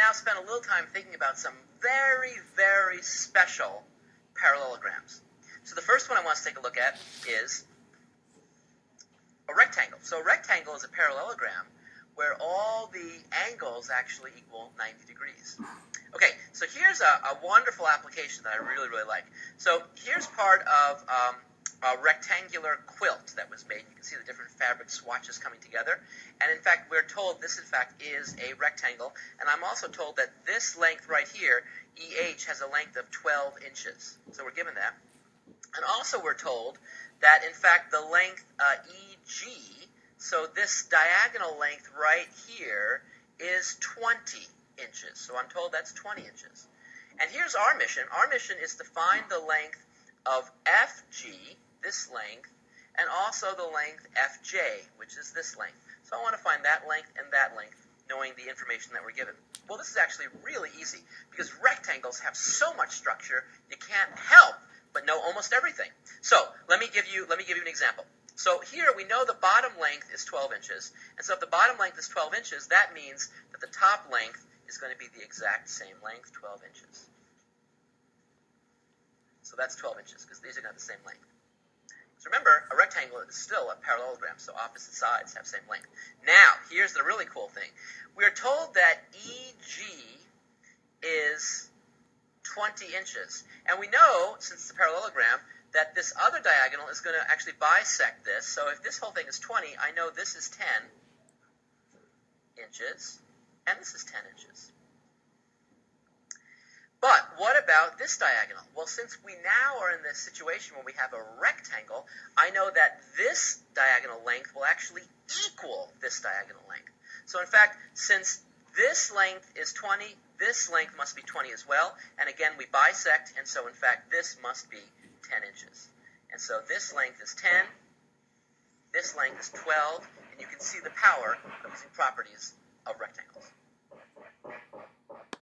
now spend a little time thinking about some very, very special parallelograms. So the first one I want to take a look at is a rectangle. So a rectangle is a parallelogram where all the angles actually equal 90 degrees. Okay, so here's a wonderful application that I really, really like. So here's part of a rectangular quilt that was made. You can see the different fabric swatches coming together. And in fact, we're told this, in fact, is a rectangle. And I'm also told that this length right here, EH, has a length of 12 inches. So we're given that. And also we're told that, in fact, the length EG, so this diagonal length right here, is 20 inches. So I'm told that's 20 inches. And here's our mission. Our mission is to find the length of FG, this length, and also the length FJ, which is this length. So I want to find that length and that length, knowing the information that we're given. Well, this is actually really easy, because rectangles have so much structure, you can't help but know almost everything. So let me give you an example. So here we know the bottom length is 12 inches. And so if the bottom length is 12 inches, that means that the top length is going to be the exact same length, 12 inches. So that's 12 inches, because these are going to have the same length. So remember, a rectangle is still a parallelogram, so opposite sides have same length. Now, here's the really cool thing. We're told that EG is 20 inches. And we know, since it's a parallelogram, that this other diagonal is going to actually bisect this. So if this whole thing is 20, I know this is 10 inches, and this is 10 inches. But what about this diagonal? Well, since we now are in this situation where we have a rectangle, I know that this diagonal length will actually equal this diagonal length. So in fact, since this length is 20, this length must be 20 as well. And again, we bisect, and so in fact, this must be 10 inches. And so this length is 10, this length is 12, and you can see the power of using properties of rectangles.